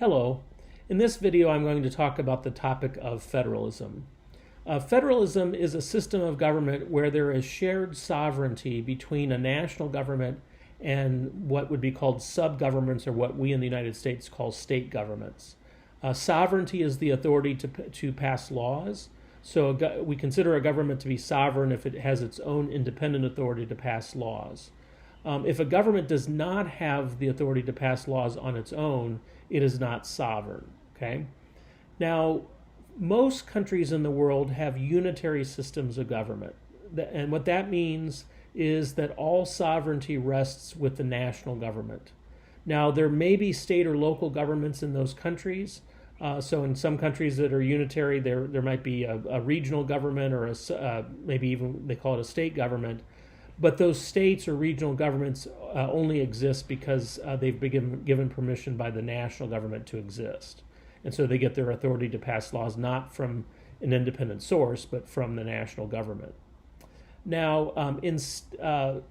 Hello. In this video, I'm going to talk about the topic of federalism. Federalism is a system of government where there is shared sovereignty between a national government and what would be called sub-governments, or what we in the United States call state governments. Sovereignty is the authority to pass laws. So we consider a government to be sovereign if it has its own independent authority to pass laws. If a government does not have the authority to pass laws on its own, it is not sovereign. Okay? Now, most countries in the world have unitary systems of government. And what that means is that all sovereignty rests with the national government. Now, there may be state or local governments in those countries. So in some countries that are unitary, there might be a regional government, or maybe even they call it a state government. But those states or regional governments only exist because they've been given permission by the national government to exist. And so they get their authority to pass laws not from an independent source, but from the national government. Now, so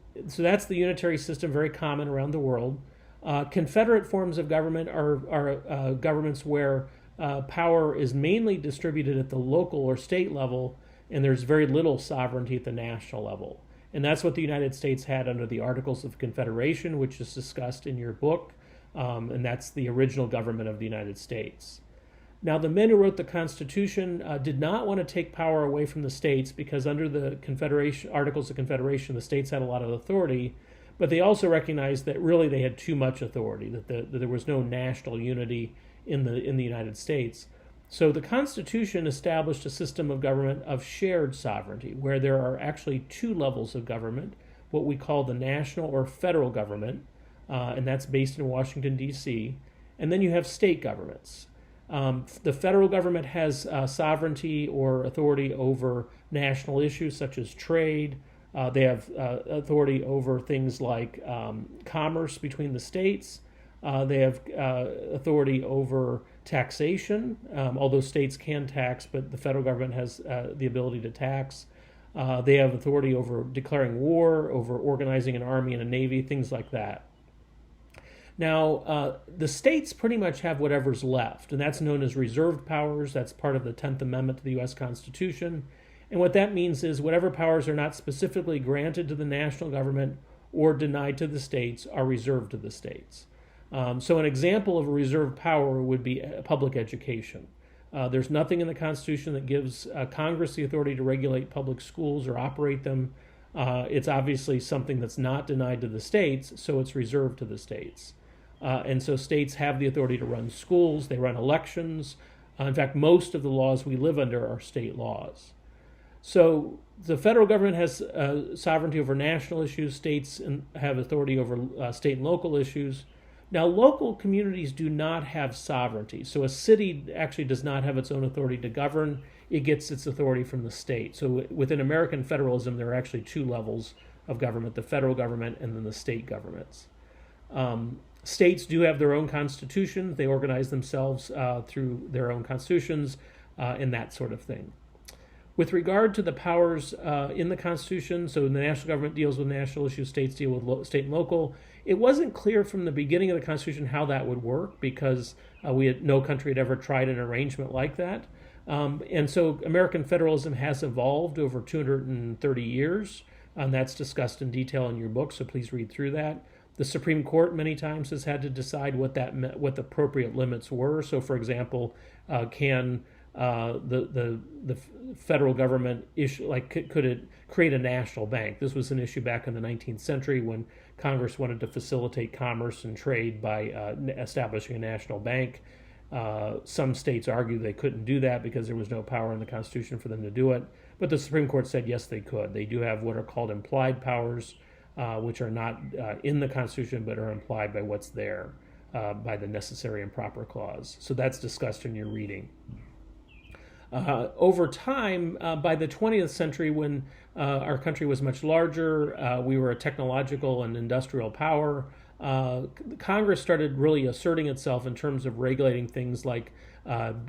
that's the unitary system, very common around the world. Confederate forms of government are governments where power is mainly distributed at the local or state level, and there's very little sovereignty at the national level. And that's what the United States had under the Articles of Confederation, which is discussed in your book, and that's the original government of the United States. Now, the men who wrote the Constitution did not want to take power away from the states, because under the Articles of Confederation, the states had a lot of authority, but they also recognized that really they had too much authority, that there was no national unity in the United States. So the Constitution established a system of government of shared sovereignty, where there are actually two levels of government, what we call the national or federal government, and that's based in Washington, D.C., and then you have state governments. The federal government has sovereignty or authority over national issues such as trade. They have authority over things like commerce between the states. They have authority over taxation, although states can tax, but the federal government has the ability to tax. They have authority over declaring war, over organizing an army and a navy, things like that. Now, the states pretty much have whatever's left, and that's known as reserved powers. That's part of the 10th Amendment to the U.S. Constitution. And what that means is whatever powers are not specifically granted to the national government or denied to the states are reserved to the states. So an example of a reserved power would be public education. There's nothing in the Constitution that gives Congress the authority to regulate public schools or operate them. It's obviously something that's not denied to the states, so it's reserved to the states. And so states have the authority to run schools, they run elections. In fact, most of the laws we live under are state laws. So the federal government has sovereignty over national issues, states have authority over state and local issues. Now, local communities do not have sovereignty. So a city actually does not have its own authority to govern. It gets its authority from the state. So within American federalism, there are actually two levels of government, the federal government and then the state governments. States do have their own constitutions. They organize themselves through their own constitutions and that sort of thing. With regard to the powers in the Constitution, so the national government deals with national issues, states deal with state and local. It wasn't clear from the beginning of the Constitution how that would work, because no country had ever tried an arrangement like that. And so American federalism has evolved over 230 years, and that's discussed in detail in your book, so please read through that. The Supreme Court many times has had to decide what the appropriate limits were. So, for example, can the federal government could it create a national bank? This was an issue back in the 19th century when Congress wanted to facilitate commerce and trade by establishing a national bank. Some states argued they couldn't do that because there was no power in the Constitution for them to do it. But the Supreme Court said yes, they could. They do have what are called implied powers, which are not in the Constitution but are implied by what's there, by the necessary and proper clause. So that's discussed in your reading. Over time, by the 20th century, when our country was much larger, we were a technological and industrial power, Congress started really asserting itself in terms of regulating things like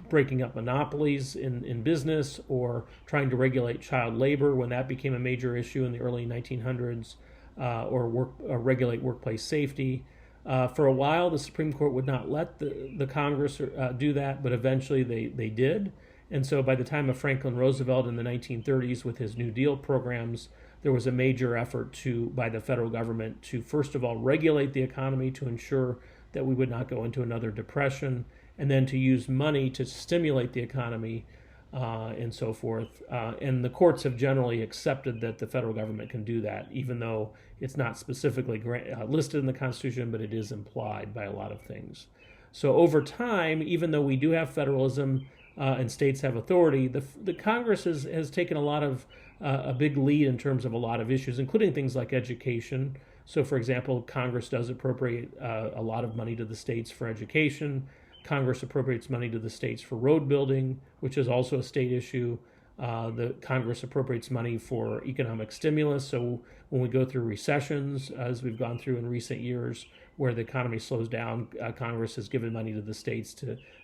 breaking up monopolies in business, or trying to regulate child labor when that became a major issue in the early 1900s, or regulate workplace safety. For a while, the Supreme Court would not let the Congress do that, but eventually they did. And so by the time of Franklin Roosevelt in the 1930s with his New Deal programs, there was a major effort by the federal government to, first of all, regulate the economy to ensure that we would not go into another depression, and then to use money to stimulate the economy and so forth. And the courts have generally accepted that the federal government can do that, even though it's not specifically listed in the Constitution, but it is implied by a lot of things. So over time, even though we do have federalism and states have authority, the Congress has taken a big lead in terms of a lot of issues, including things like education. So, for example, Congress does appropriate a lot of money to the states for education. Congress appropriates money to the states for road building, which is also a state issue. The Congress appropriates money for economic stimulus. So when we go through recessions, as we've gone through in recent years, where the economy slows down, Congress has given money to the states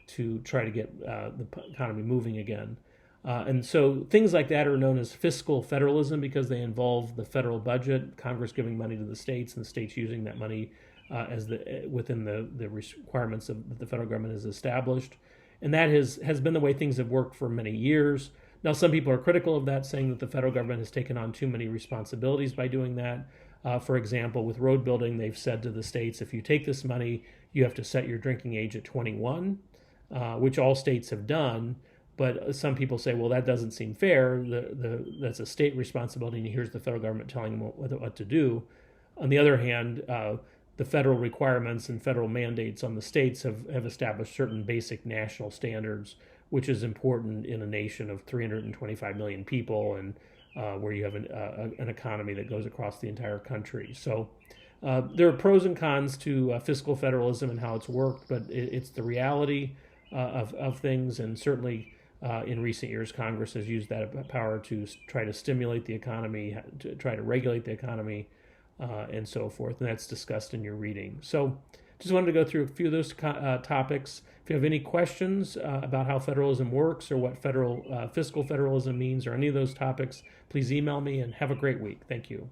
to try to get the economy moving again. And so things like that are known as fiscal federalism because they involve the federal budget, Congress giving money to the states, and the states using that money within the requirements that the federal government has established. And that has been the way things have worked for many years. Now, some people are critical of that, saying that the federal government has taken on too many responsibilities by doing that. For example, with road building, they've said to the states, if you take this money, you have to set your drinking age at 21, which all states have done. But some people say, well, that doesn't seem fair. That's a state responsibility, and here's the federal government telling them what to do. On the other hand, the federal requirements and federal mandates on the states have established certain basic national standards, which is important in a nation of 325 million people and where you have an economy that goes across the entire country. So there are pros and cons to fiscal federalism and how it's worked, but it's the reality of things, and certainly in recent years, Congress has used that power to try to stimulate the economy, to try to regulate the economy, and so forth. And that's discussed in your reading. So just wanted to go through a few of those topics. If you have any questions about how federalism works or what fiscal federalism means or any of those topics, please email me, and have a great week. Thank you.